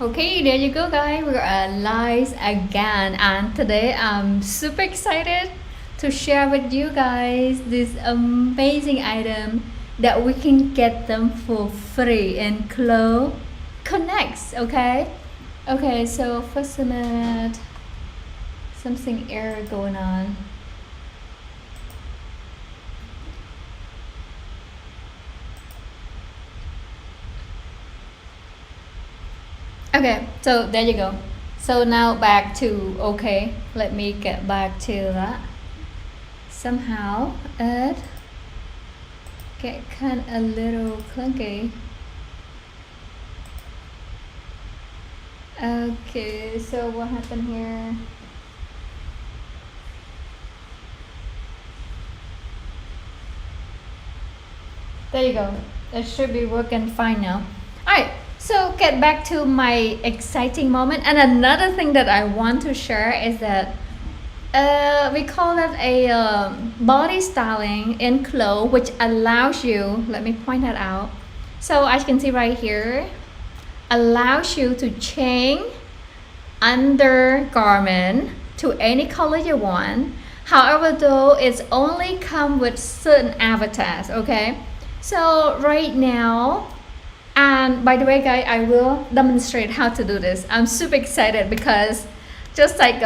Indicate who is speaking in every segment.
Speaker 1: Okay, there you go, guys. We're live again, and today I'm super excited to share with you guys this amazing item that we can get them for free in Clo Connects. Okay. So first a minute, something error going on. Okay, so there you go. So now back to okay. Let me get back to that. Somehow it get kind of a little clunky. Okay, so what happened here? There you go. It should be working fine now. Alright, so get back to my exciting moment. And another thing that I want to share is that we call it a body styling in Clo, which allows you, let me point that out. So as you can see right here, allows you to change undergarment to any color you want. However, though, it's only come with certain avatars, okay? So right now, and by the way, guys, I will demonstrate how to do this. I'm super excited because just like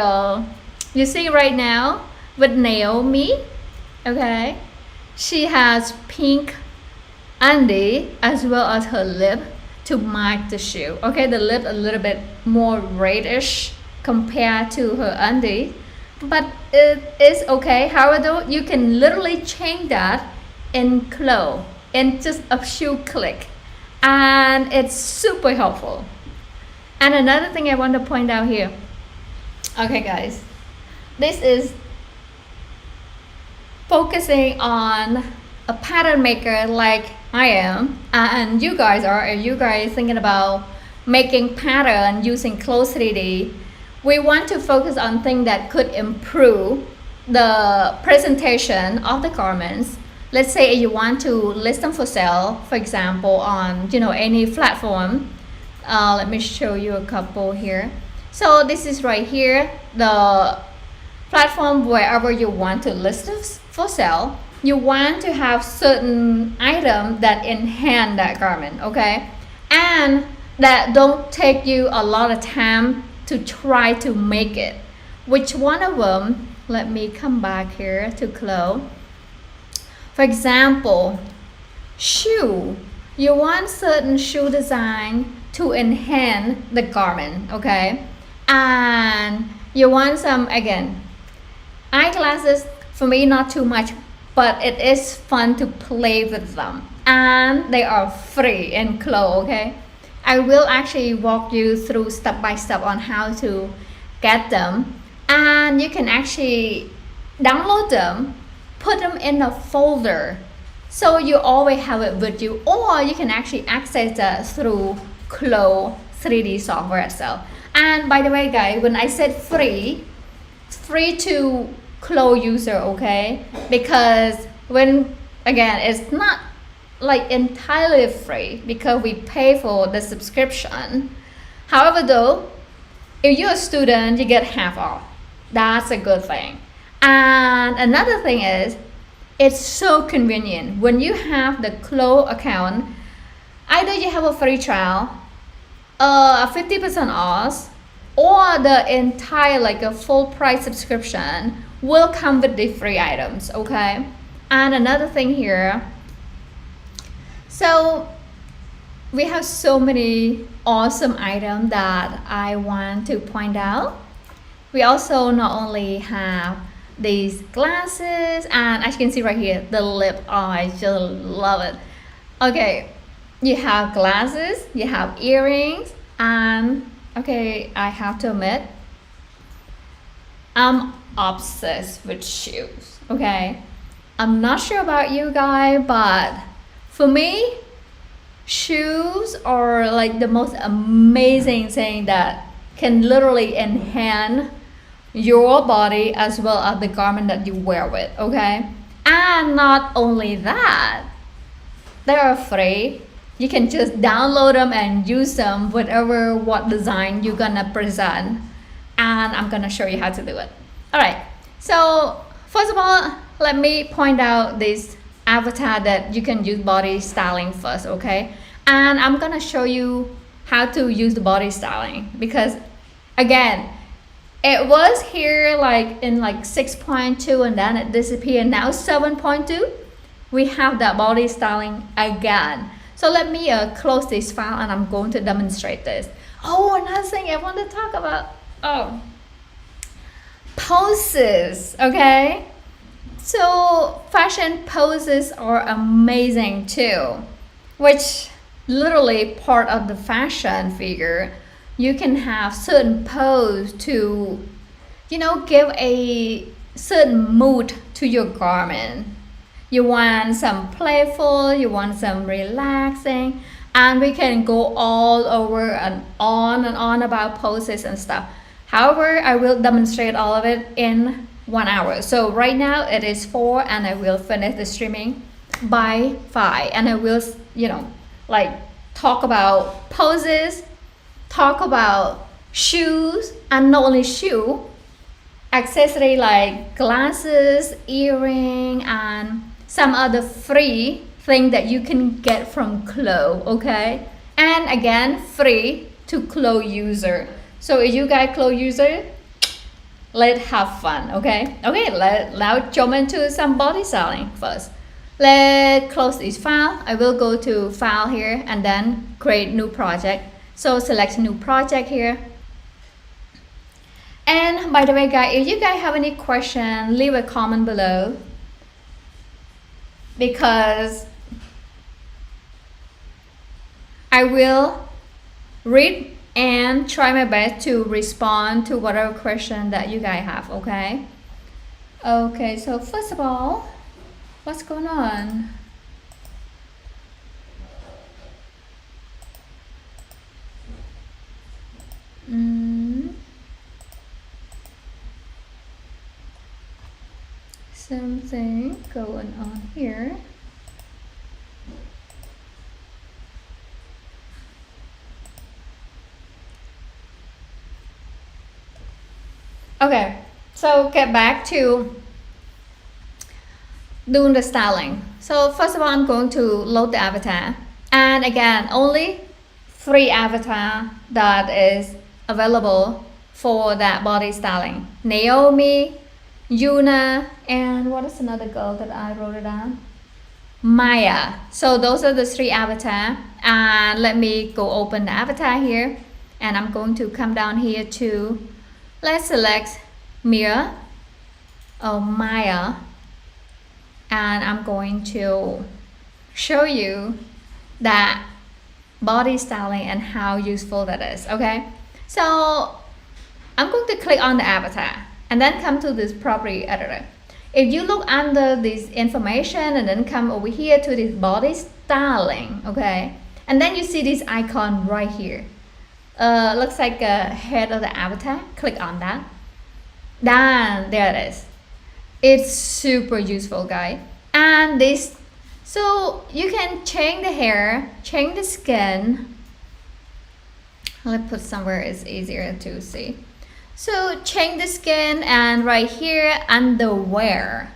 Speaker 1: you see right now with Naomi, okay, she has pink undie as well as her lip to match the shoe. Okay, the lip a little bit more reddish compared to her undie, but it is okay. However, though, you can literally change that in Clo in just a few click, and it's super helpful. And another thing I want to point out here, okay guys, this is focusing on a pattern maker like I am, and you guys are, you guys thinking about making pattern using Clo 3D. We want to focus on things that could improve the presentation of the garments. Let's say you want to list them for sale, for example, on any platform. Let me show you a couple here. So this is right here, the platform wherever you want to list this for sale. You want to have certain items that enhance that garment, okay? And that don't take you a lot of time to try to make it. Which one of them, let me come back here to Clo. For example, shoe. You want certain shoe design to enhance the garment, okay? And you want some, again, eyeglasses. For me, not too much, but it is fun to play with them. And they are free in Clo, okay? I will actually walk you through step by step on how to get them. And you can actually download them, put them in a folder, so you always have it with you, or you can actually access that through Clo 3D software itself. And by the way, guys, when I said free, it's free to Clo user, okay? Because when, again, it's not like entirely free because we pay for the subscription. However, though, if you're a student, you get half off. That's a good thing. And another thing is, it's so convenient. When you have the Clo account, either you have a free trial, a 50% off, or the entire like a full price subscription will come with the free items, okay? And another thing here, so we have so many awesome items that I want to point out. We also not only have these glasses, and as you can see right here, the lip, oh, I just love it. Okay, you have glasses, you have earrings, and okay, I have to admit, I'm obsessed with shoes, okay? I'm not sure about you guys, but for me, shoes are like the most amazing thing that can literally enhance your body as well as the garment that you wear with, okay? And not only that, they are free, you can just download them and use them whatever what design you're gonna present, and I'm gonna show you how to do it. All right, so first of all, let me point out this avatar that you can use body styling first, okay? And I'm gonna show you how to use the body styling, because again, it was here like in like 6.2 and then it disappeared. Now 7.2, we have that body styling again. So let me close this file and I'm going to demonstrate this. Oh, another thing I want to talk about. Oh, poses, okay? So fashion poses are amazing too, which literally part of the fashion figure. You can have certain pose to, you know, give a certain mood to your garment. You want some playful, you want some relaxing, and we can go all over and on about poses and stuff. However, I will demonstrate all of it in 1 hour. So right now it is 4 and I will finish the streaming by 5, and I will, you know, like talk about poses, talk about shoes, and not only shoe, accessory like glasses, earring, and some other free thing that you can get from Clo, okay? And again, free to Clo user. So if you guys Clo user, let's have fun, okay? Okay, let's now jump into some body styling first. Let's close this file. I will go to file here and then create new project. So select new project here. And by the way, guys, if you guys have any question, leave a comment below, because I will read and try my best to respond to whatever question that you guys have, okay? Okay, so first of all, what's going on? Something going on here. Okay, so get back to doing the styling. So first of all, I'm going to load the avatar, and again, only 3 avatar that is available for that body styling: Naomi, Yuna, and what is another girl that I wrote it down? Maya. So those are the 3 avatar, and let me go open the avatar here, and I'm going to come down here to, let's select Mia or Maya, and I'm going to show you that body styling and how useful that is, okay? So I'm going to click on the avatar and then come to this property editor. If you look under this information and then come over here to this body styling, okay, and then you see this icon right here, looks like a head of the avatar. Click on that. Then there it is. It's super useful, guys. And this, so you can change the hair, change the skin. Let's put somewhere it's easier to see. So change the skin, and right here underwear,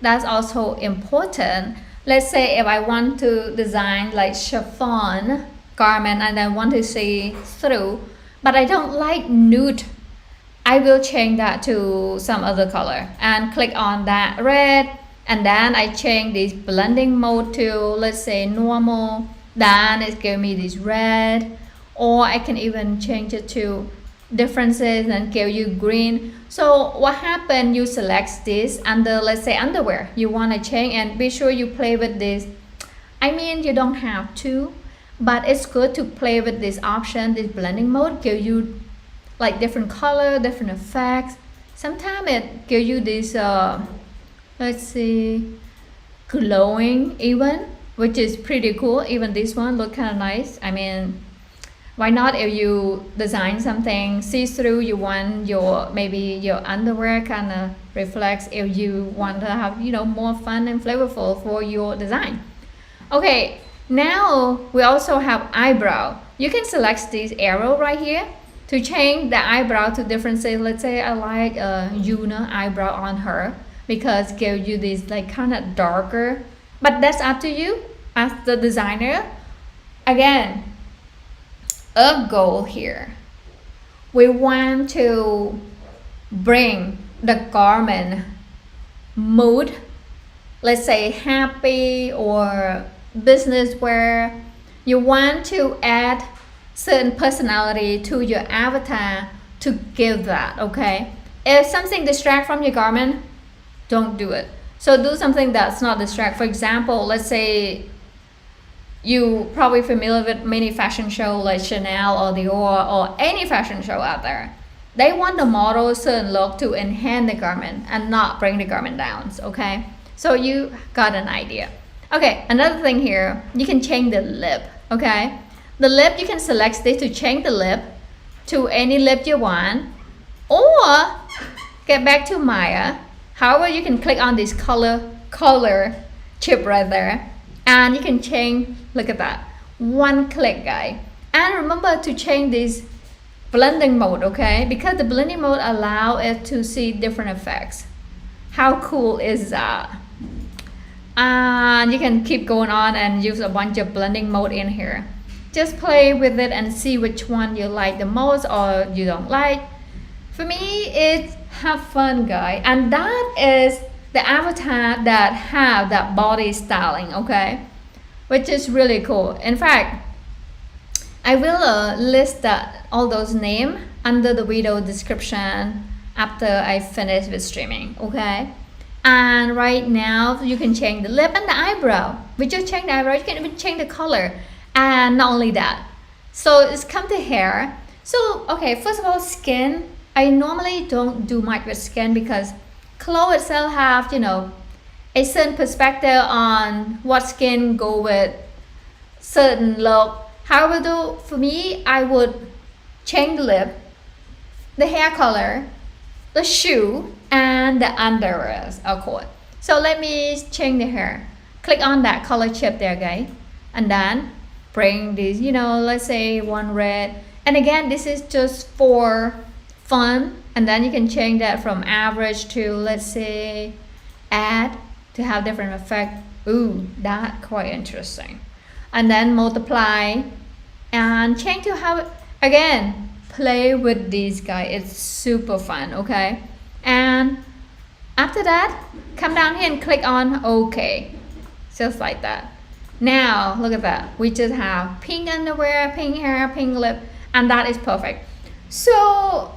Speaker 1: that's also important. Let's say if I want to design like chiffon garment and I want to see through, but I don't like nude, I will change that to some other color and click on that red, and then I change this blending mode to, let's say, normal, then it's giving me this red, or I can even change it to differences and give you green. So what happened, you select this under, let's say, underwear, you want to change, and be sure you play with this. I mean, you don't have to, but it's good to play with this option. This blending mode give you like different color, different effects. Sometimes it give you this let's see, glowing even, which is pretty cool. Even this one look kind of nice. I mean, why not? If you design something see-through, you want your, maybe your underwear kind of reflects, if you want to have, you know, more fun and flavorful for your design. Okay, Now we also have eyebrow. You can select this arrow right here to change the eyebrow to different say. Let's say I like Yuna eyebrow on her because give you this like kind of darker, but that's up to you as the designer. Again, a goal here. We want to bring the garment mood, let's say happy or business wear. You want to add certain personality to your avatar to give that, okay? If something distract from your garment, don't do it. So do something that's not distract. For example, let's say you probably familiar with many fashion show like Chanel or Dior or any fashion show out there. They want the model certain look to enhance the garment and not bring the garment down, okay? So you got an idea. Okay, another thing here, you can change the lip, okay? The lip, you can select this to change the lip to any lip you want, or get back to Maya. However, you can click on this color chip right there, and you can change, look at that, one click, guys. And remember to change this blending mode, okay? Because the blending mode allow it to see different effects. How cool is that? And you can keep going on and use a bunch of blending mode in here. Just play with it and see which one you like the most or you don't like. For me, it's have fun, guys. And that is the avatar that have that body styling, okay? Which is really cool. In fact, I will list all those names under the video description after I finish with streaming, okay? And right now you can change the lip and the eyebrow. We just change the eyebrow, you can even change the color. And not only that, so it's come to hair. So okay, first of all, skin. I normally don't do much with skin because clothes itself have, you know, a certain perspective on what skin go with certain look. However, though, for me, I would change the lip, the hair color, the shoe, and the underwear, of course. So let me change the hair. Click on that color chip there, guys, and then bring this, you know, let's say one red. And again, this is just for fun. And then you can change that from average to, let's say, add to have different effect. Ooh, that quite interesting. And then multiply and change to have, again, play with these guys. It's super fun, okay? And after that, come down here and click on OK. Just like that. Now, look at that. We just have pink underwear, pink hair, pink lip, and that is perfect. So,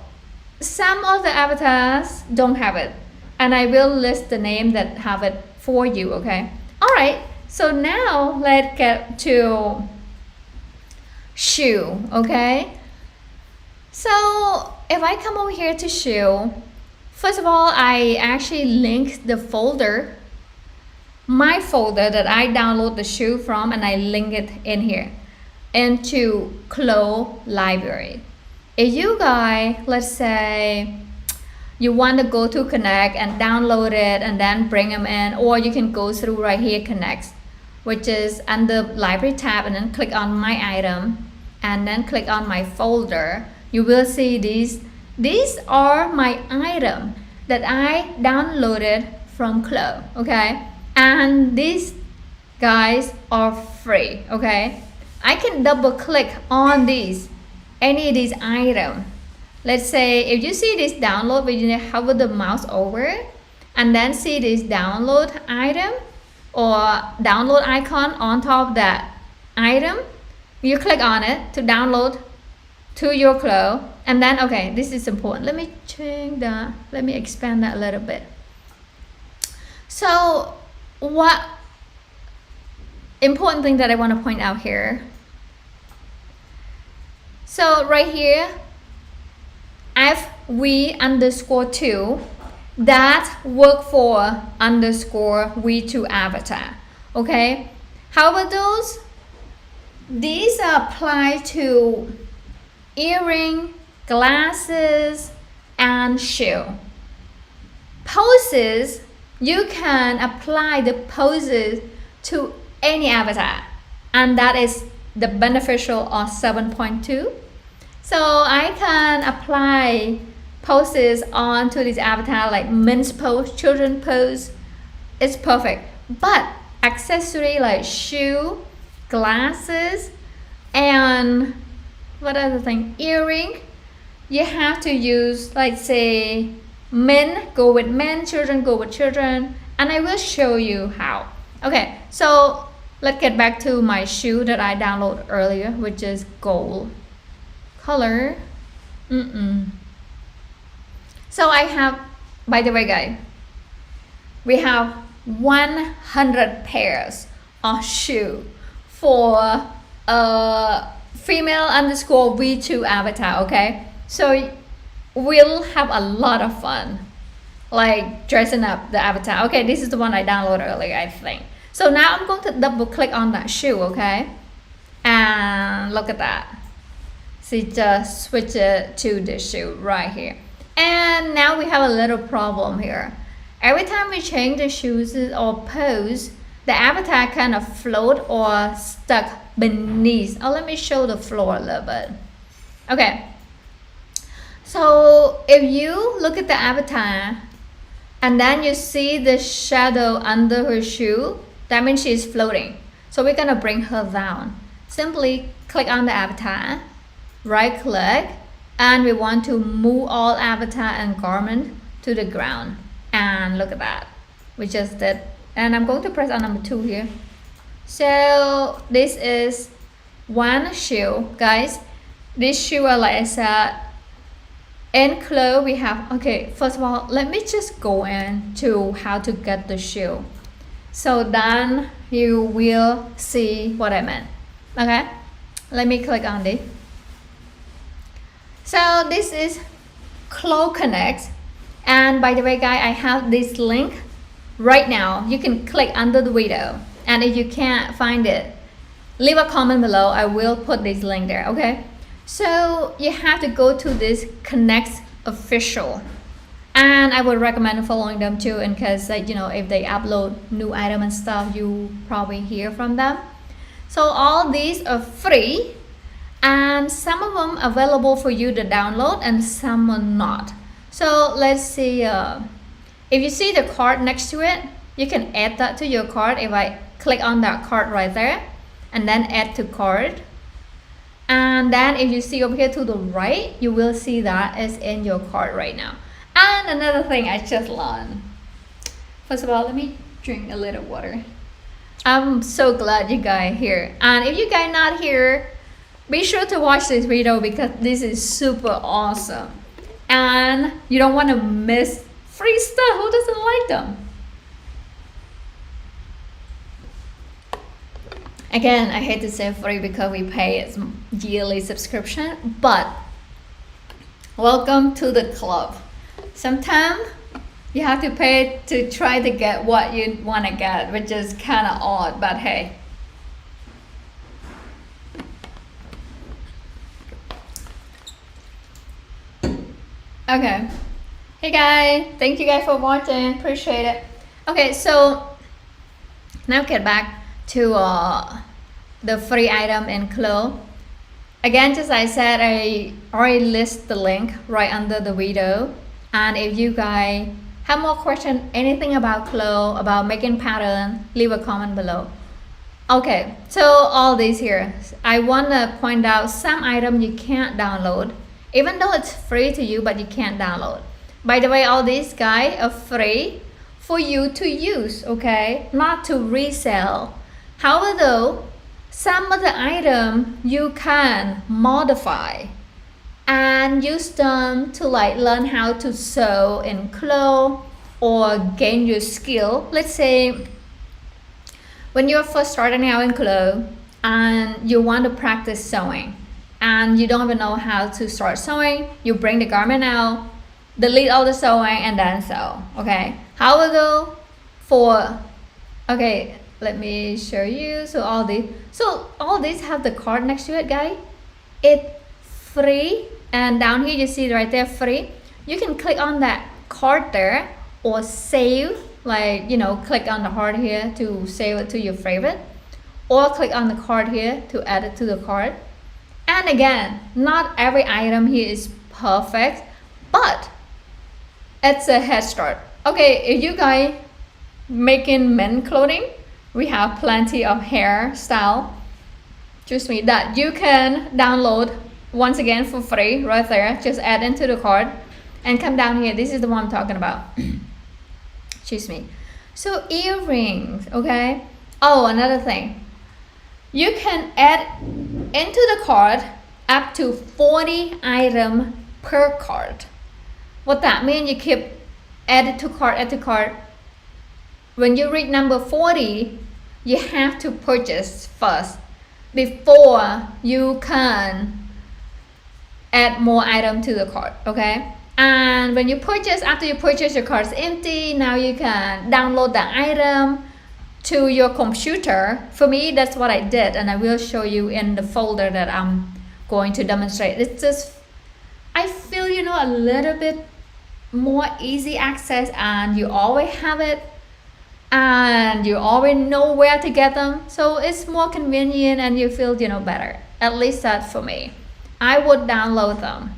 Speaker 1: some of the avatars don't have it. And I will list the name that have it for you, okay? Alright, so now let's get to shoe, okay? So, if I come over here to shoe, first of all, I actually link the folder, my folder that I download the shoe from, and I link it in here into Clothes Library. If you guys, let's say you want to go to Connect and download it and then bring them in, or you can go through right here Connect, which is under Library tab, and then click on My Item and then click on My Folder. You will see these are my item that I downloaded from Clothes, okay? And these guys are free, okay? I can double click on these, any of these items. Let's say if you see this download, we need to hover the mouse over it and then see this download item or download icon on top of that item. You click on it to download to your Clothes, and then okay, this is important. Let me change that. Let me expand that a little bit. So what important thing that I want to point out here. So right here, FV_2, that work for _V2 avatar. Okay. However, these apply to earring, glasses, and shoe. Poses, you can apply the poses to any avatar. and that is the beneficial of 7.2. So I can apply poses onto this avatar like men's pose, children pose. It's perfect. But accessory like shoe, glasses, and what other thing? Earring. You have to use, like, say, men go with men, children go with children, and I will show you how. Okay, so let's get back to my shoe that I downloaded earlier, which is gold color. So I have, by the way, guys, we have 100 pairs of shoe for female underscore V2 avatar. Okay, so we'll have a lot of fun, like dressing up the avatar. Okay, this is the one I downloaded earlier, I think. So now I'm going to double click on that shoe. Okay, and look at that. See, just switch it to the shoe right here. And now we have a little problem here. Every time we change the shoes or pose, the avatar kind of float or stuck beneath. Oh, let me show the floor a little bit. Okay. So if you look at the avatar and then you see the shadow under her shoe, that means she's floating. So we're gonna bring her down. Simply click on the avatar, right click, and we want to move all avatar and garment to the ground. And look at that, we just did. And I'm going to press on number 2 here. So this is one shoe, guys. This shoe, like I said, in Clo we have, okay, first of all, let me just go into how to get the shoe, so then you will see what I meant. Okay, let me click on this. So this is Clo Connect, and by the way, guys, I have this link right now. You can click under the video, and if you can't find it, leave a comment below. I will put this link there. Okay, so you have to go to this Connect official, and I would recommend following them too, in case, like, you know, if they upload new item and stuff, you probably hear from them. So all these are free, and some of them available for you to download and some are not. So let's see, if you see the card next to it, you can add that to your cart. If I click on that card right there and then add to cart, and then if you see over here to the right, you will see that is in your cart right now. And another thing I just learned, first of all, let me drink a little water. I'm so glad you guys here, and if you guys not here, be sure to watch this video because this is super awesome and you don't want to miss free stuff. Who doesn't like them? Again, I hate to say free because we pay its yearly subscription, but welcome to the club. Sometimes you have to pay to try to get what you want to get, which is kind of odd, but hey. Okay, hey guys, thank you guys for watching, appreciate it. Okay, so now get back to the free item in Clo. Again, just like I said, I already list the link right under the video, and if you guys have more questions, anything about Clo, about making pattern, leave a comment below. Okay, so all these here, I want to point out some item you can't download, even though it's free to you, but you can't download. By the way, all these guys are free for you to use, okay, not to resell. However, though, some of the item you can modify and use them to, like, learn how to sew in Clo or gain your skill. Let's say when you're first starting out in Clo and you want to practice sewing and you don't even know how to start sewing, you bring the garment out, delete all the sewing, and then sew. Okay, however, though, for, okay, let me show you. So all these have the card next to it, guys. It's free, and down here you see right there, free. You can click on that card there or save, like, you know, click on the heart here to save it to your favorite, or click on the cart here to add it to the cart. And again, not every item here is perfect, but it's a head start. Okay, if you guys making men clothing, we have plenty of hairstyle, trust me, that you can download once again for free right there. Just add into the cart and come down here. This is the one I'm talking about. Excuse me. So earrings, okay. Oh, another thing, you can add into the cart up to 40 items per cart. What that means, you keep add to cart. When you reach number 40, you have to purchase first before you can add more items to the cart, okay? And when you purchase, after you purchase, your cart is empty. Now you can download the item to your computer. For me, that's what I did, and I will show you in the folder that I'm going to demonstrate. It's just, I feel, a little bit more easy access, and you always have it, and you always know where to get them, so it's more convenient and you feel better. At least that for me. I would download them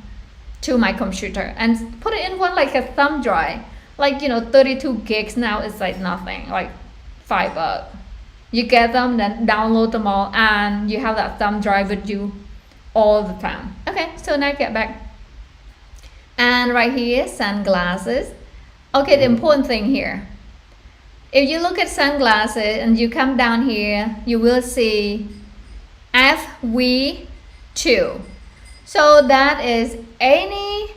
Speaker 1: to my computer and put it in one like a thumb drive, like 32 gigs. Now it's like nothing, like $5. You get them, then download them all, and you have that thumb drive with you all the time. Okay, so now get back, and right here, sunglasses. Okay, the important thing here, if you look at sunglasses and you come down here, you will see FV2. So that is any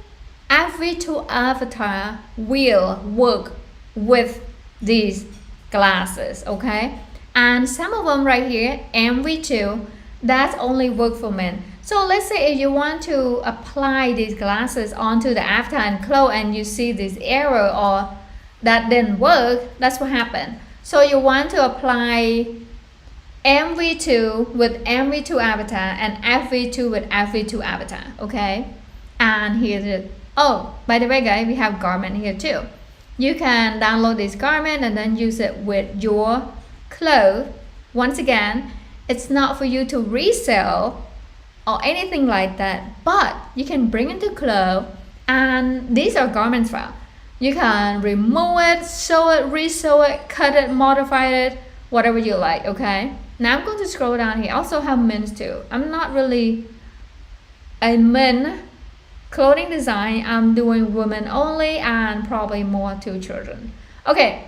Speaker 1: FV2 avatar will work with these glasses, okay? And some of them right here, MV2, that's only work for men. So let's say if you want to apply these glasses onto the avatar and clothes, and you see this error or that didn't work, that's what happened. So you want to apply MV2 with MV2 avatar and FV2 with FV2 avatar, okay? And here's it. Oh, by the way, guys, we have garment here too. You can download this garment and then use it with your clothes. Once again, it's not for you to resell or anything like that, but you can bring it to clothes, and these are garments file. You can remove it, sew it, resew it, cut it, modify it, whatever you like, okay? Now I'm going to scroll down here. Also have men's too. I'm not really a men clothing design. I'm doing women only, and probably more to children. Okay,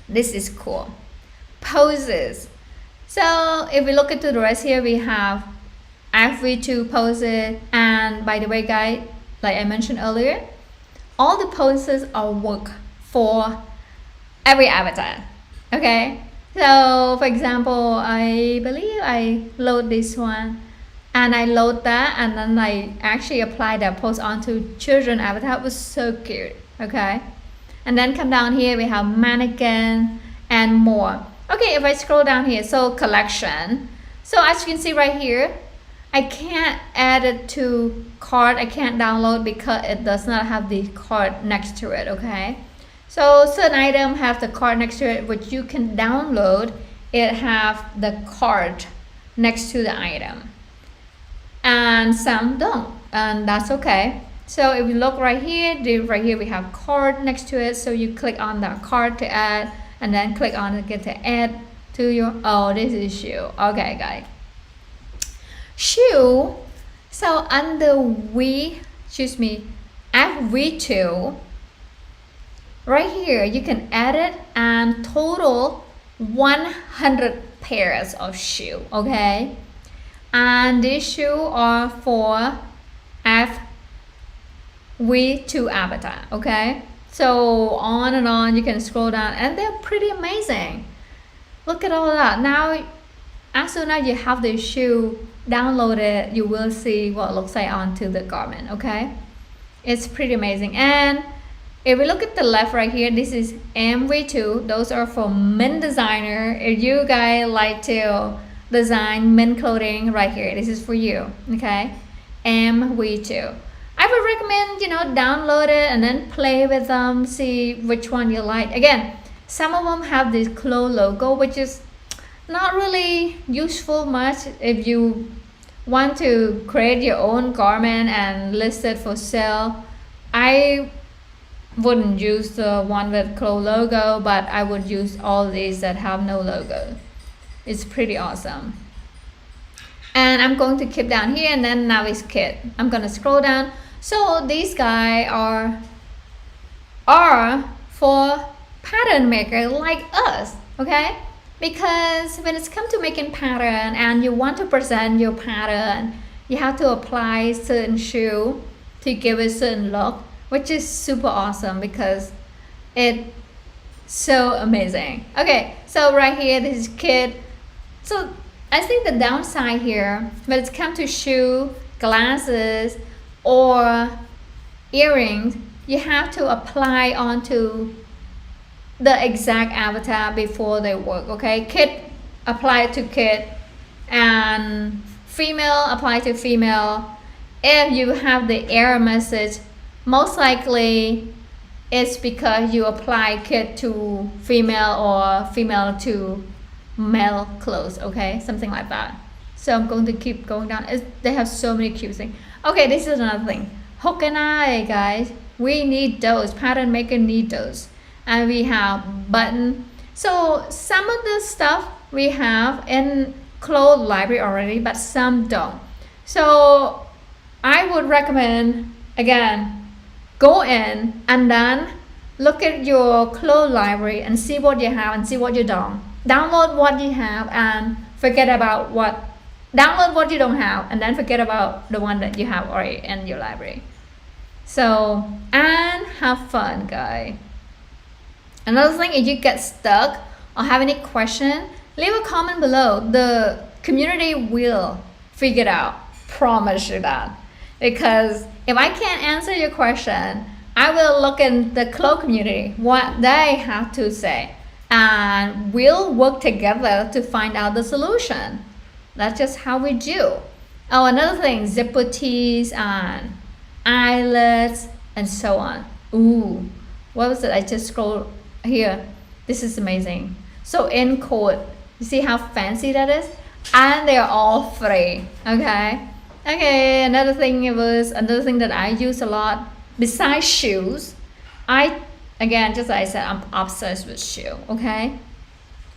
Speaker 1: this is cool. Poses. So if we look into the rest here, we have FV2 poses. And by the way, guys, like I mentioned earlier, all the poses are work for every avatar, okay? So for example, I believe I load this one, and I load that, and then I actually apply that pose onto children avatar. It was so cute, okay? And then come down here, we have mannequin and more. Okay, if I scroll down here, so collection. So as you can see right here, I can't add it to cart. I can't download because it does not have the cart next to it, okay? So certain item have the cart next to it, which you can download. It have the cart next to the item, and some don't, and that's okay. So if you look right here, we have cart next to it. So you click on that cart to add, and then click on it again to add to your, oh, this is shoe. Okay, guys. Shoe. So under FV2, right here you can add it and total 100 pairs of shoe, okay? And these shoes are for FV2 avatar, okay? So on and on, you can scroll down, and they're pretty amazing. Look at all that. Now, as soon as you have the shoe downloaded, you will see what it looks like onto the garment, okay? It's pretty amazing. And if we look at the left right here, this is MV2. Those are for men designer. If you guys like to design men clothing, right here, this is for you, okay? MV2. I would recommend, download it and then play with them, see which one you like. Again, some of them have this clothes logo, which is not really useful much if you want to create your own garment and list it for sale. I wouldn't use the one with Chloe logo, but I would use all these that have no logo. It's pretty awesome. And I'm going to keep down here, and then now is kit. I'm gonna scroll down. So these guys are for pattern maker like us, okay? Because when it's come to making pattern and you want to present your pattern, you have to apply certain shoe to give it certain look, which is super awesome because it's so amazing. Okay, so right here, this is kit. So I think the downside here, when it's come to shoe, glasses, or earrings, you have to apply onto the exact avatar before they work, okay? Kid apply to kid, and female apply to female. If you have the error message, most likely it's because you apply kid to female or female to male clothes, okay? Something like that. So I'm going to keep going down. They have so many cute things. Okay, this is another thing. Hook and eye, guys. We need those. Pattern maker need those. And we have button. So some of the stuff we have in clothes library already, but some don't. So I would recommend, again, go in and then look at your clothes library and see what you have and see what you don't. Download what you have and forget about download what you don't have, and then forget about the one that you have already in your library. So, and have fun, guys. Another thing, if you get stuck or have any question, leave a comment below. The community will figure it out. Promise you that. Because if I can't answer your question, I will look in the clothes community, what they have to say. And we'll work together to find out the solution. That's just how we do. Oh, another thing, zipper tees and eyelets and so on. Ooh, what was it? I just scrolled here. This is amazing. So in code, you see how fancy that is? And they're all free, okay? Okay, another thing that I use a lot, besides shoes, again, just like I said, I'm obsessed with shoe, okay?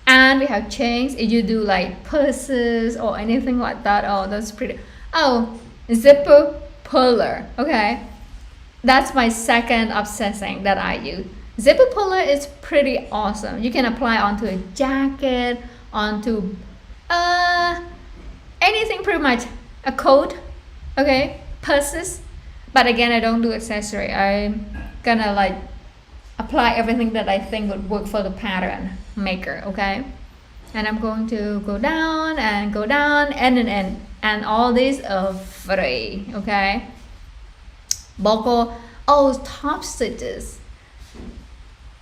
Speaker 1: And we have chains. If you do like purses or anything like that, oh, that's pretty. Oh, zipper puller, okay? That's my second obsessing that I use. Zipper puller is pretty awesome. You can apply onto a jacket, onto anything pretty much. A coat, okay? Purses. But again, I don't do accessory. I'm gonna like apply everything that I think would work for the pattern maker, okay? And I'm going to go down and go down and all these are free, okay? Buckle, oh, top stitches.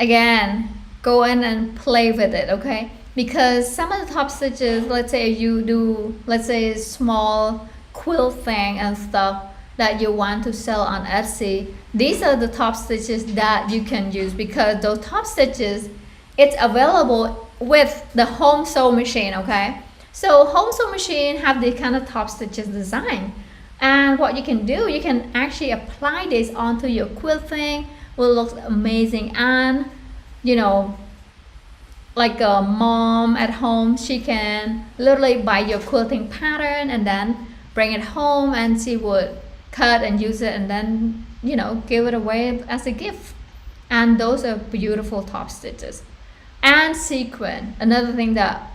Speaker 1: Again, go in and play with it, okay? Because some of the top stitches, let's say you do, let's say small quilt thing and stuff that you want to sell on Etsy, these are the top stitches that you can use, because those top stitches, it's available with the home sew machine, okay? So home sew machine have this kind of top stitches design. And what you can do, you can actually apply this onto your quilt thing, will look amazing. And you know, like a mom at home, she can literally buy your quilting pattern and then bring it home and she would cut and use it and then, you know, give it away as a gift. And those are beautiful top stitches. And sequin, another thing that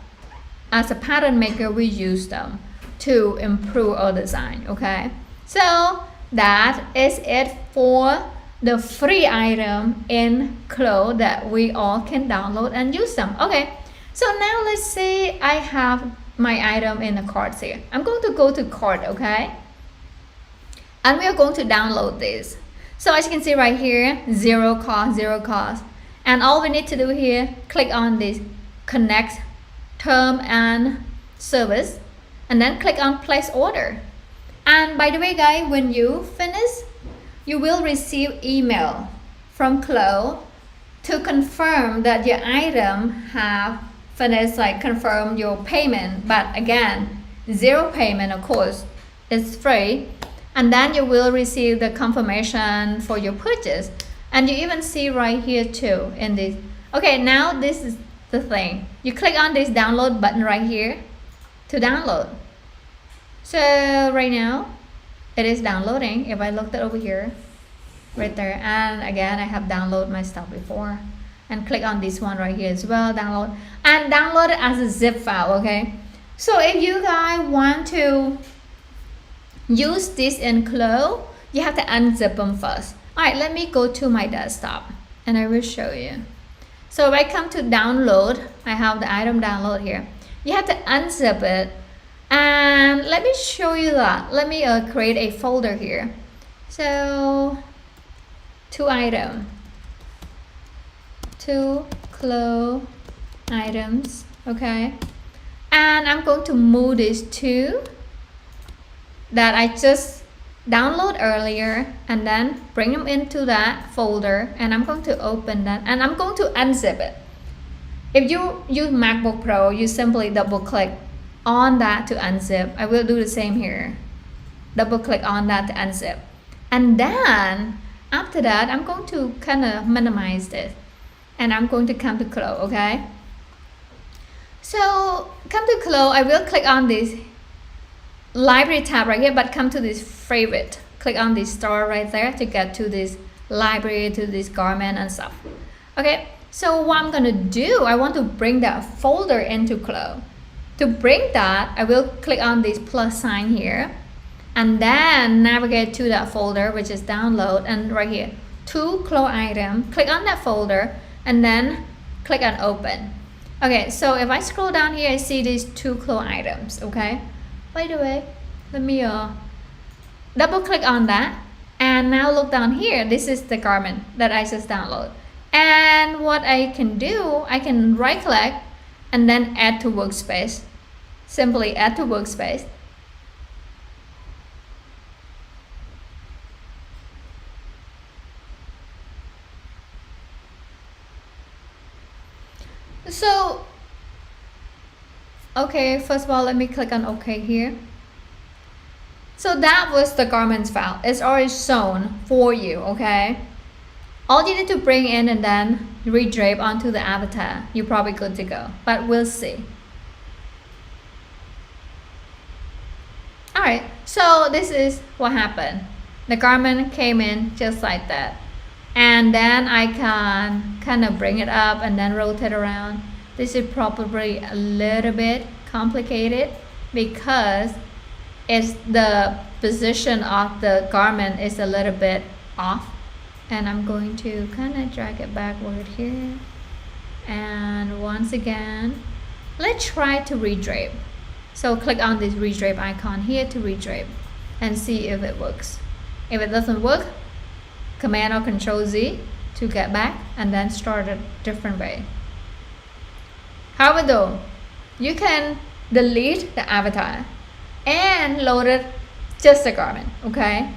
Speaker 1: as a pattern maker we use them to improve our design, okay? So that is it for the free item in Clo that we all can download and use them. Okay, so now let's say I have my item in the cart here. I'm going to go to cart, okay? And we are going to download this. So as you can see right here, zero cost. And all we need to do here, click on this connect term and service, and then click on place order. And by the way, guys, when you finish, you will receive email from Clo to confirm that your item have finish like confirm your payment, but again, zero payment, of course, it's free. And then you will receive the confirmation for your purchase. And you even see right here too in this. Okay, now this is the thing. You click on this download button right here to download. So right now it is downloading. If I looked over here, right there, and again I have downloaded my stuff before, and click on this one right here as well, download, and download it as a zip file. Okay, so if you guys want to use this in Clo, you have to unzip them first. Alright, let me go to my desktop and I will show you. So if I come to download, I have the item download here. You have to unzip it, and let me show you that. Let me create a folder here. So to item, to Clo items, okay, and I'm going to move these two that I just download earlier and then bring them into that folder, and I'm going to open that and I'm going to unzip it. If you use MacBook Pro, you simply double click on that to unzip. I will do the same here. Double click on that to unzip, and then after that I'm going to kind of minimize this, and I'm going to come to Clo. Okay, so come to Clo, I will click on this library tab right here, but come to this favorite, click on this star right there to get to this library, to this garment and stuff. Okay, so what I'm gonna do, I want to bring that folder into Clo. To bring that, I will click on this plus sign here and then navigate to that folder, which is download, and right here to Clo item, click on that folder and then click on open. Okay, so if I scroll down here, I see these two Clo items. Okay, by the way, let me double click on that, and now look down here. This is the garment that I just downloaded, and what I can do, I can right click and then add to workspace. Simply add to workspace. So okay, first of all, let me click on OK here. So that was the garments file. It's already shown for you. Okay, all you need to bring in and then redrape onto the avatar. You're probably good to go, but we'll see. Alright, so this is what happened. The garment came in just like that, and then I can kind of bring it up and then rotate around. This is probably a little bit complicated because it's the position of the garment is a little bit off, and I'm going to kind of drag it backward here, and once again let's try to redrape. So click on this redrape icon here to redrape and see if it works. If it doesn't work, Command or Control Z to get back and then start a different way. However though, you can delete the avatar and load it just the garment. Okay,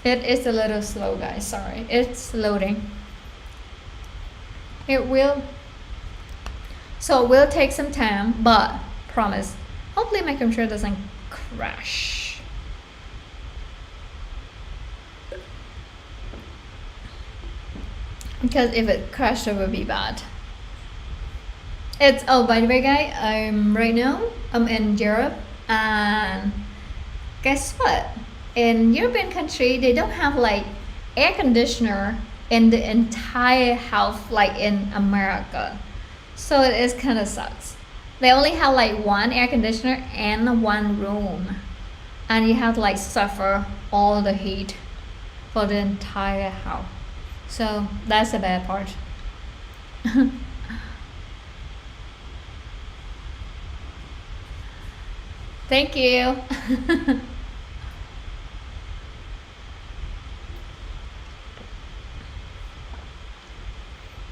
Speaker 1: it is a little slow, guys, sorry, it's loading. It will take some time, but promise, hopefully my computer doesn't crash. Because if it crashed, it would be bad. It's, oh, by the way, guys, right now I'm in Europe, and guess what? In European country, they don't have like air conditioner in the entire house like in America. So it is kind of sucks. They only have like one air conditioner and one room, and you have to like suffer all the heat for the entire house. So that's the bad part. Thank you.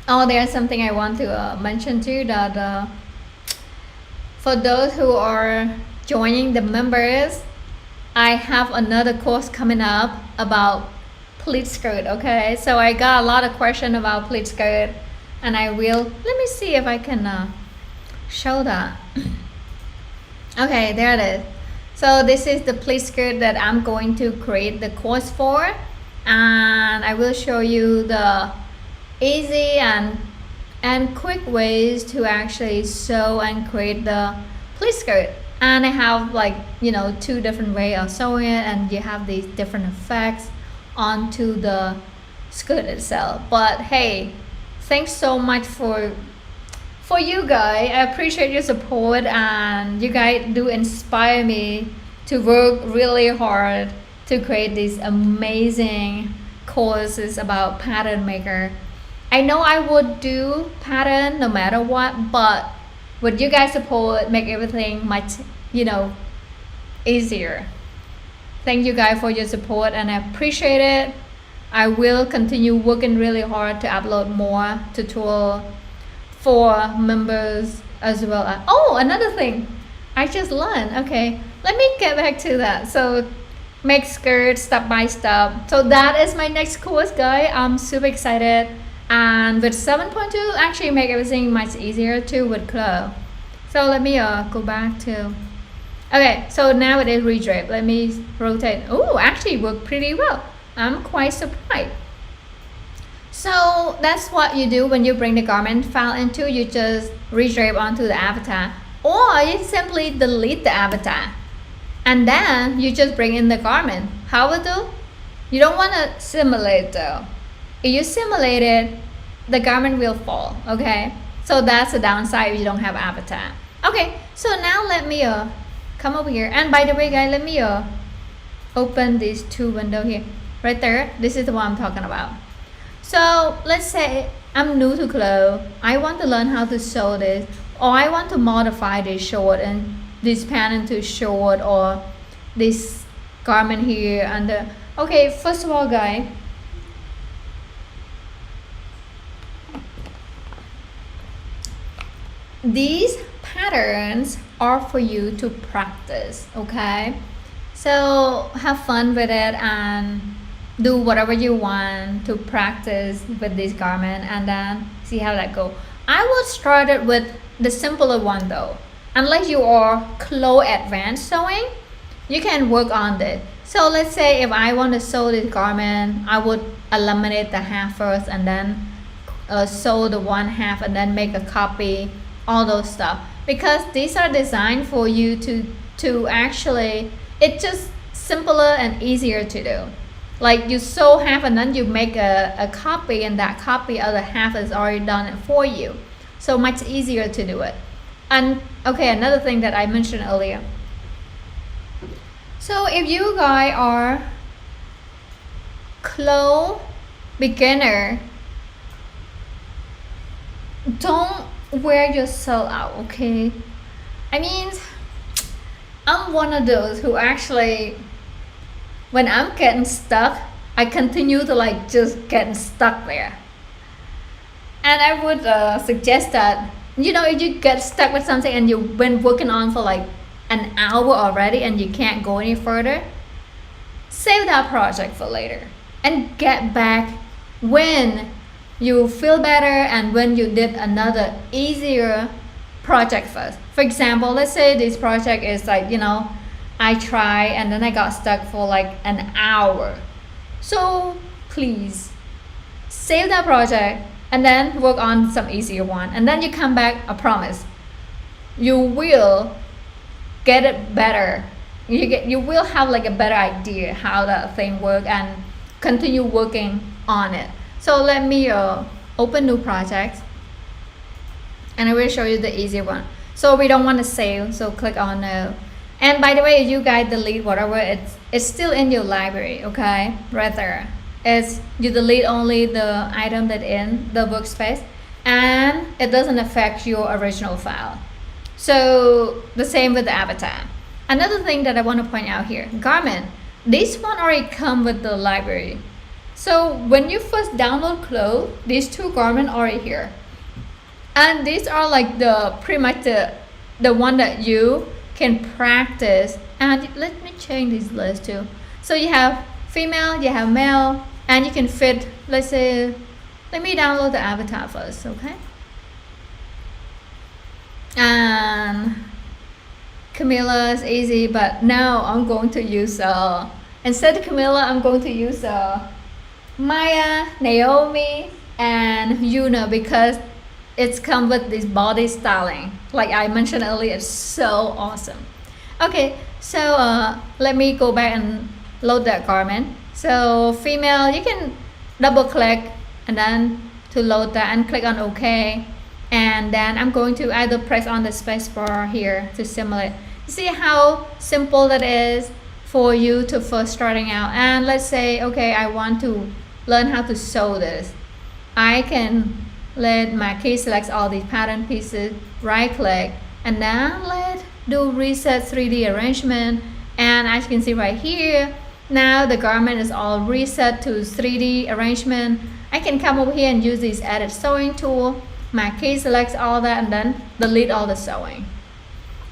Speaker 1: Oh, there's something I want to mention too, that for those who are joining the members, I have another course coming up about pleat skirt. Okay, so I got a lot of question about pleat skirt, and I will, let me see if I can show that. Okay, there it is. So this is the pleat skirt that I'm going to create the course for, and I will show you the easy and quick ways to actually sew and create the pleat skirt. And I have, like, you know, 2 different ways of sewing it, and you have these different effects onto the skirt itself. But hey, thanks so much for you guys. I appreciate your support, and you guys do inspire me to work really hard to create these amazing courses about pattern maker. I know I would do pattern no matter what, but with you guys support, make everything much, you know, easier. Thank you guys for your support, and I appreciate it. I will continue working really hard to upload more tutorial for members as well. Oh, another thing I just learned. Okay, let me get back to that. So make skirts step by step. So that is my next course, guys. I'm super excited. And with 7.2 actually make everything much easier too with Clo. So let me go back to, okay, so now it is redrape. Let me rotate. Oh, actually worked pretty well. I'm quite surprised. So that's what you do when you bring the garment file into, you just redrape onto the avatar, or you simply delete the avatar and then you just bring in the garment. How would do? You don't want to simulate though. If you simulate it, the garment will fall. Okay, so that's the downside if you don't have avatar. Okay, so now let me come over here, and by the way guys, let me open these 2 windows here. Right there, this is the one I'm talking about. So let's say I'm new to Clo. I want to learn how to sew this, or I want to modify this short and this pant into short, or this garment here under. Okay, first of all guys, these patterns are for you to practice. Okay, so have fun with it and do whatever you want to practice with this garment, and then see how that go. I would start it with the simpler one though. Unless you are Clo advanced sewing, you can work on this. So let's say if I want to sew this garment, I would eliminate the half first, and then sew the 1/2, and then make a copy, all those stuff, because these are designed for you to actually, it's just simpler and easier to do. Like you sew half and then you make a copy, and that copy other half is already done it for you, so much easier to do it. And okay, another thing that I mentioned earlier, so if you guys are Clo beginner, don't wear yourself out. Okay, I mean, I'm one of those who actually, when I'm getting stuck, I continue to like just getting stuck there. And I would suggest that, you know, if you get stuck with something and you've been working on for like an hour already and you can't go any further, save that project for later and get back when you feel better and when you did another easier project first. For example, let's say this project is like, you know, I try and then I got stuck for like an hour. So please save that project and then work on some easier one, and then you come back. I promise you will get it better. You will have like a better idea how that thing works and continue working on it. So let me open new project, and I will show you the easy one. So we don't want to save, so click on no. And by the way, if you guys delete whatever, it's still in your library. Okay, right there. It's, you delete only the item that in the workspace, and it doesn't affect your original file. So the same with the avatar. Another thing that I want to point out here, garment. This one already come with the library. So when you first download Clo, these 2 garments are here, and these are like the pretty much the one that you can practice. And let me change this list too. So you have female, you have male, and you can fit, let's say, let me download the avatar first, okay? And Camilla is easy, but now I'm going to use instead of Camilla, I'm going to use Maya, Naomi, and Yuna, because it's come with this body styling. Like I mentioned earlier, it's so awesome. Okay, so let me go back and load that garment. So female, you can double click and then to load that and click on OK. And then I'm going to either press on the space bar here to simulate. See how simple that is for you to first starting out. And let's say, okay, I want to learn how to sew this. I can let my key select all these pattern pieces, right click, and then let do reset 3D arrangement. And as you can see right here, now the garment is all reset to 3D arrangement. I can come over here and use this edit sewing tool, my key select all that, and then delete all the sewing.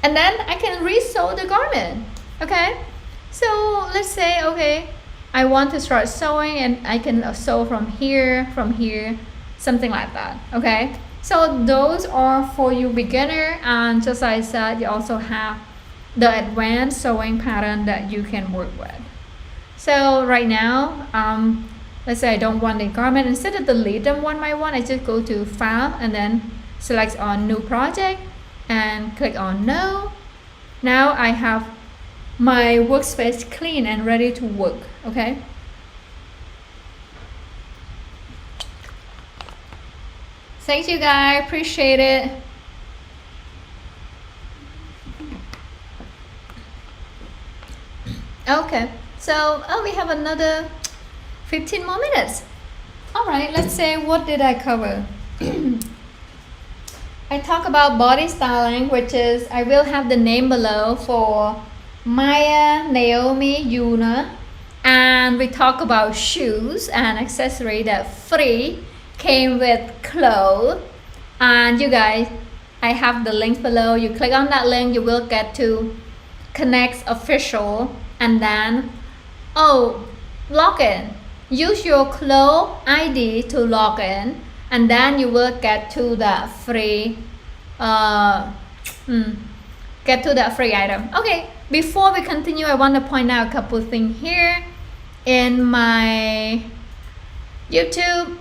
Speaker 1: And then I can re-sew the garment, okay? So let's say, okay, I want to start sewing and I can sew from here, something like that, okay? So those are for you beginner, and just like I said, you also have the advanced sewing pattern that you can work with. So right now, let's say I don't want the garment. Instead of delete them one by one, I just go to File and then select on New Project and click on No. Now I have my workspace clean and ready to work, okay? Thank you guys, appreciate it. Okay, so we have another 15 more minutes. All right, let's say, what did I cover? I talk about body styling, which is, I will have the name below for Maya, Naomi, Yuna. And we talk about shoes and accessory that free came with clothes. And you guys, I have the link below. You click on that link, you will get to Connect Official, and then log in. Use your clothes ID to log in, and then you will get to the free item. Okay, before we continue, I want to point out a couple things here in my YouTube.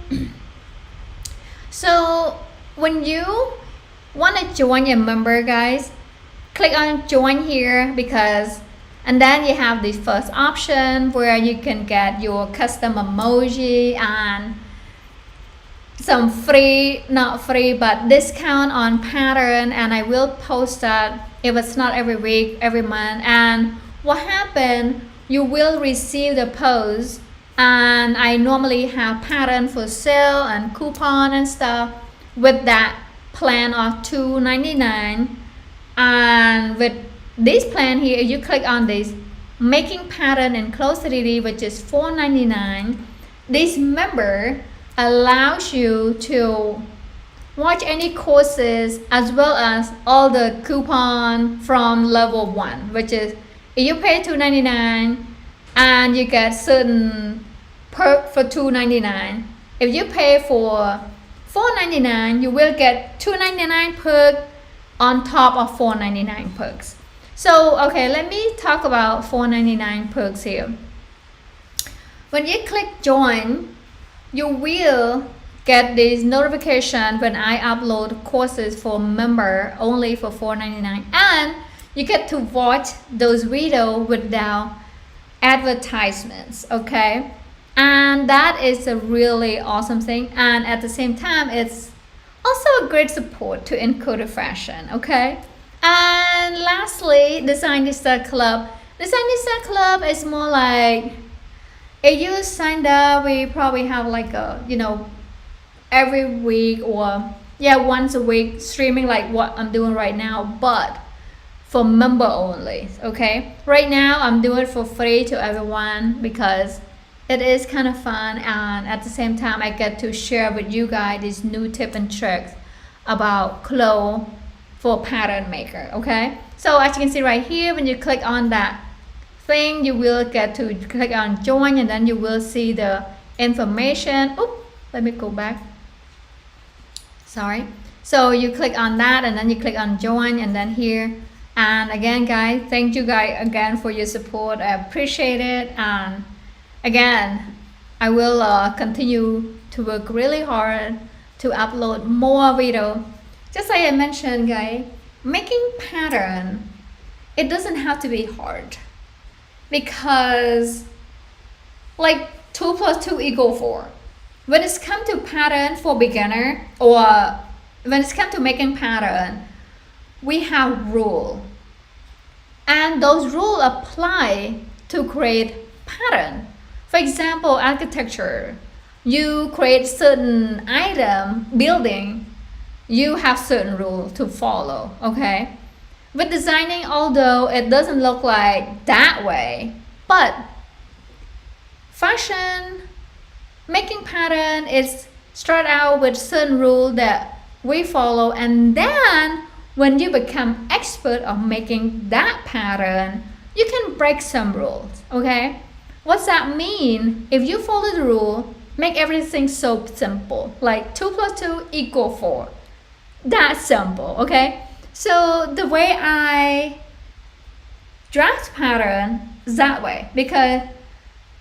Speaker 1: So when you want to join a member, guys, click on join here, and then you have the first option where you can get your custom emoji and some free, not free, but discount on pattern. And I will post that if it's not every week, every month. And what happened, you will receive the post, and I normally have pattern for sale and coupon and stuff with that plan of $2.99. And with this plan here, you click on this making pattern in Close 3D, which is $4.99. This member allows you to watch any courses as well as all the coupon from level 1, which is if you pay $2.99 and you get certain perk for $2.99. If you pay for $4.99, you will get $2.99 perk on top of $4.99 perks. So okay, let me talk about $4.99 perks here. When you click join, you will get this notification when I upload courses for member only for $4.99, and you get to watch those videos without advertisements, okay? And that is a really awesome thing, and at the same time it's also a great support to Encoded Fashion, okay? And lastly, Designista Club. Designista Club is more like, if you signed up, we probably have like a, every week or once a week streaming like what I'm doing right now, but for member only, okay? Right now I'm doing it for free to everyone because it is kind of fun, and at the same time I get to share with you guys these new tips and tricks about clothes for pattern maker, okay? So as you can see right here, when you click on that thing, you will get to click on join, and then you will see the information. Let me go back. Sorry. So you click on that and then you click on join and then here. And again, guys, thank you guys again for your support. I appreciate it. And again, I will continue to work really hard to upload more video. Just like I mentioned, guys, making pattern, it doesn't have to be hard, because like 2 + 2 = 4. When it's come to pattern for beginner, or when it's come to making pattern, we have rule, and those rules apply to create pattern. For example, architecture, you create certain item, building, you have certain rules to follow, okay? With designing, although it doesn't look like that way, but fashion, making pattern is start out with certain rule that we follow, and then when you become expert of making that pattern, you can break some rules, okay? What's that mean? If you follow the rule, make everything so simple, like 2 + 2 = 4. That's simple, okay? So the way I draft pattern is that way, because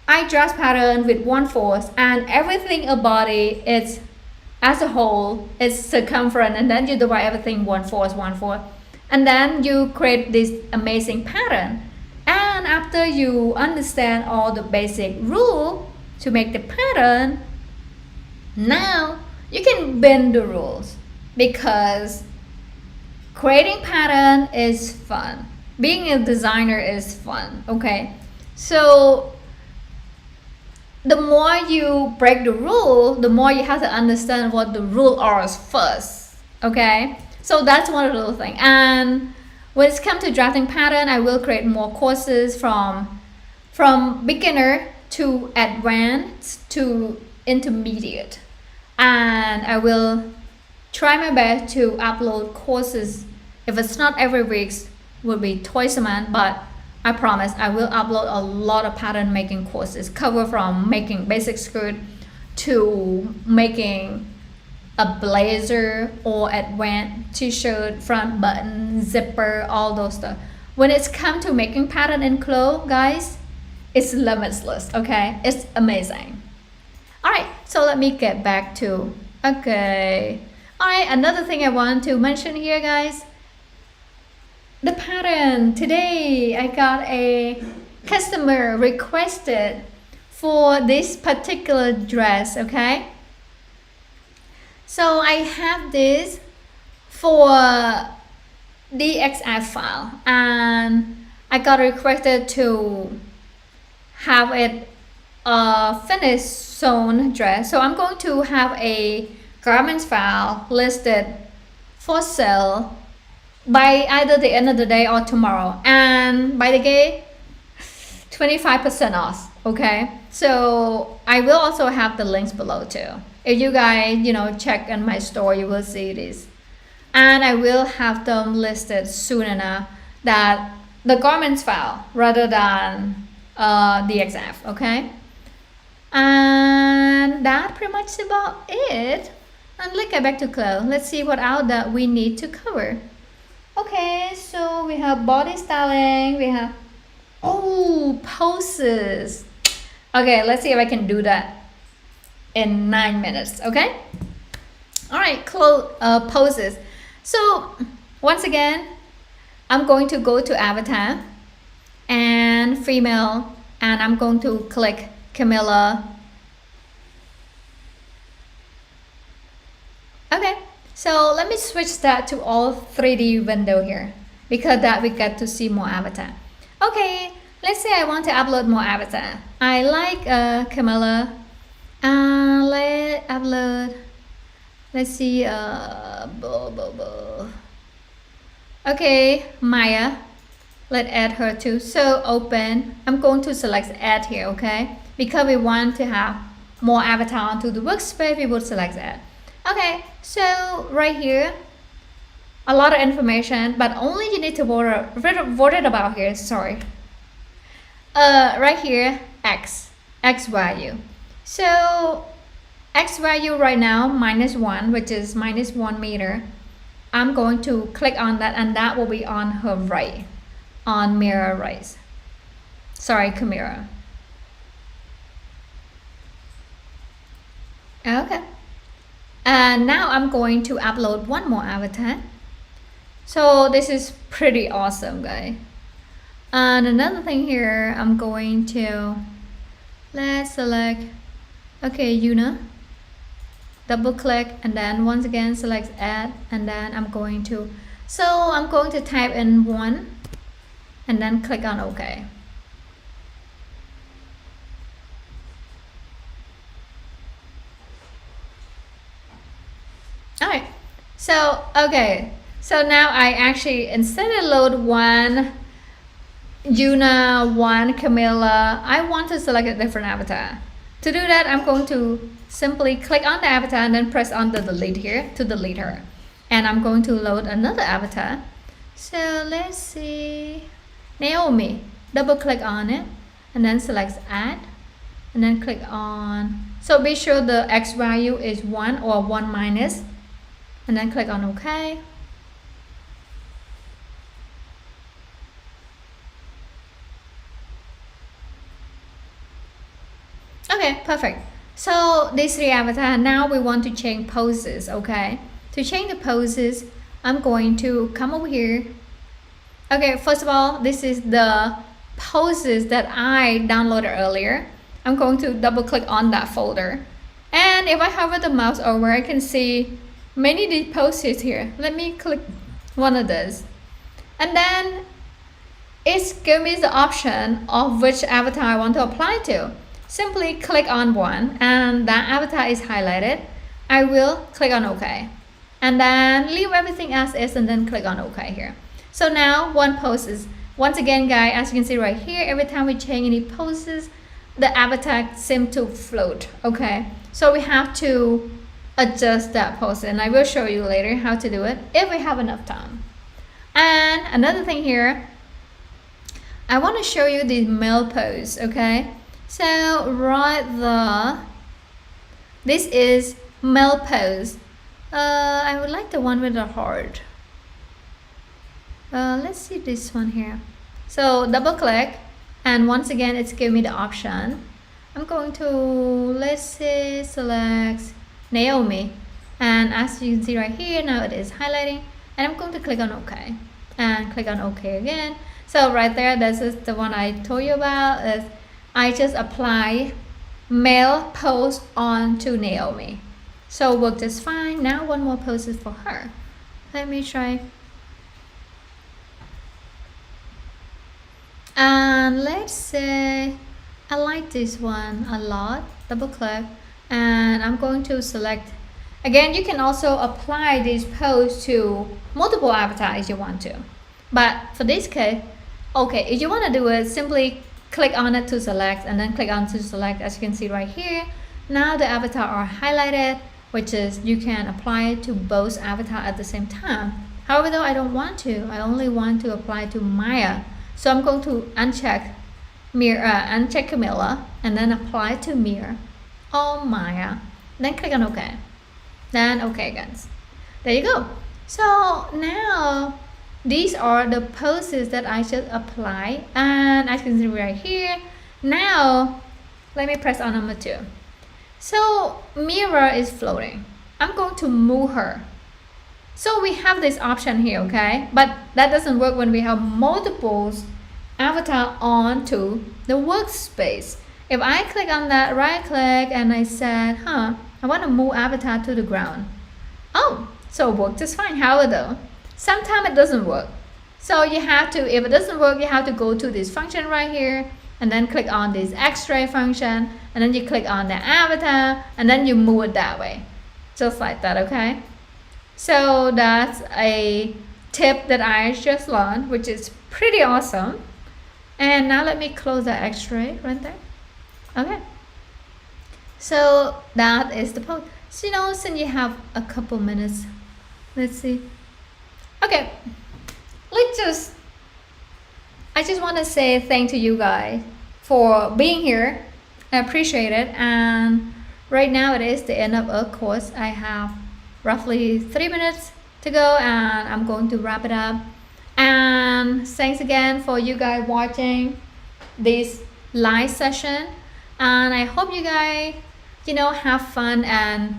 Speaker 1: I draft pattern with 1/4 and everything about it is as a whole is circumference, and then you divide everything 1/4, 1/4, and then you create this amazing pattern. And after you understand all the basic rule to make the pattern, now you can bend the rules, because creating pattern is fun. Being a designer is fun, okay? So the more you break the rule, the more you have to understand what the rule are first, okay? So that's one of the things. And when it's come to drafting pattern, I will create more courses from beginner to advanced to intermediate, and I will try my best to upload courses. If it's not every week, will be twice a month, but I promise I will upload a lot of pattern making courses, cover from making basic skirt to making a blazer or advanced t-shirt, front button, zipper, all those stuff. When it's come to making pattern in clothes, guys, it's limitless, okay? It's amazing. All right, so let me get back to, okay. All right, another thing I want to mention here, guys, the pattern. Today I got a customer requested for this particular dress, okay? So I have this for DXF file, and I got requested to have it finished sewn dress. So I'm going to have a garments file listed for sale by either the end of the day or tomorrow, and by the day 25% off, okay? So I will also have the links below too. If you guys check in my store, you will see this, and I will have them listed soon enough, that the garments file rather than the XF, okay? And that pretty much about it. And let's get back to clothes. Let's see what else that we need to cover. Okay, so we have body styling, we have poses. Okay, let's see if I can do that in 9 minutes, okay? All right, poses. So once again, I'm going to go to avatar and female, and I'm going to click Camilla. Okay, so let me switch that to all 3D window here, because that we get to see more avatar. Okay, let's say I want to upload more avatar. I like Camilla. Let's upload. Let's see. Okay, Maya. Let's add her too. So open. I'm going to select add here, okay? Because we want to have more avatar onto the workspace, we will select add. Okay, so right here, a lot of information, but only you need to worry about here, sorry. Right here, X value. So X value right now -1, which is -1 meter. I'm going to click on that, and that will be on her right, on Mira right. Sorry, Camira. Okay. And now I'm going to upload one more avatar. So this is pretty awesome, guys. And another thing here, I'm going to, let's select, okay, Yuna. Double click, and then once again select add, and then I'm going to type in 1 and then click on OK. Alright, so okay, so now I actually, instead of load 1 Yuna, 1 Camilla, I want to select a different avatar. To do that, I'm going to simply click on the avatar and then press on the delete here to delete her. And I'm going to load another avatar. So let's see, Naomi. Double click on it and then select add and then click on. So be sure the X value is 1 or 1 minus, and then click on OK. Okay, perfect. So these 3 avatars, now we want to change poses, okay? To change the poses, I'm going to come over here. Okay, first of all, this is the poses that I downloaded earlier. I'm going to double click on that folder. And if I hover the mouse over, I can see many of these poses here. Let me click one of those. And then it's give me the option of which avatar I want to apply to. Simply click on one and that avatar is highlighted. I will click on OK. And then leave everything as is and then click on OK here. So now one pose is, once again guys, as you can see right here, every time we change any poses, the avatar seems to float, okay? So we have to adjust that pose, and I will show you later how to do it if we have enough time. And another thing here, I want to show you the male pose, okay? So right there, this is male pose. I would like the one with the heart. Let's see this one here. So double click, and once again it's giving me the option. I'm going to, let's say, select Naomi, and as you can see right here, now it is highlighting, and I'm going to click on OK and click on OK again. So right there, this is the one I told you about. Is I just apply male pose onto Naomi, so worked just fine. Now one more pose is for her. Let me try. And let's say I like this one a lot. Double click, and I'm going to select. Again, you can also apply this pose to multiple avatars if you want to, but for this case, okay, if you want to do it, simply click on it to select, and then click on to select. As you can see right here, now the avatar are highlighted, which is you can apply it to both avatar at the same time. However, though, I don't want to. I only want to apply to Maya. So I'm going to uncheck uncheck Camilla, and then apply to Mira or Maya. Then click on OK. Then OK, guys. There you go. So now these are the poses that I should apply, and as you can see right here, now let me press on number 2. So Mira is floating. I'm going to move her. So we have this option here, okay? But that doesn't work when we have multiple avatar onto the workspace. If I click on that, right click, and I said, I want to move avatar to the ground. Oh, so it worked just fine. However, though, sometimes it doesn't work. So you have to, if it doesn't work, you have to go to this function right here, and then click on this X-ray function, and then you click on the avatar, and then you move it that way. Just like that, okay? So that's a tip that I just learned, which is pretty awesome. And now let me close the X-ray right there. Okay. So that is the post. So, since you have a couple minutes, let's see. Okay. I just want to say thank to you guys for being here I appreciate it. And right now it is the end of a course. I have roughly 3 minutes to go and I'm going to wrap it up. And thanks again for you guys watching this live session. And I hope you guys, have fun and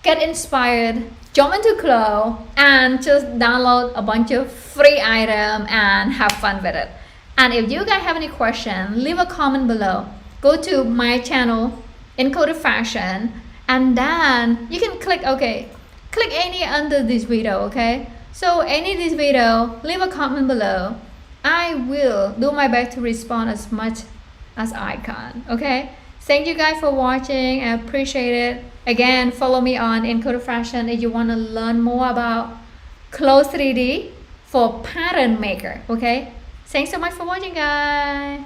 Speaker 1: get inspired, jump into Clo and just download a bunch of free items and have fun with it. And if you guys have any questions, leave a comment below. Go to my channel, Encoded Fashion, and then you can click any under this video, okay? So any of this video, leave a comment below. I will do my best to respond as much as I can, okay? Thank you guys for watching. I appreciate it. Again, follow me on Encoded Fashion if you want to learn more about clothes 3D for pattern maker, okay? Thanks so much for watching, guys.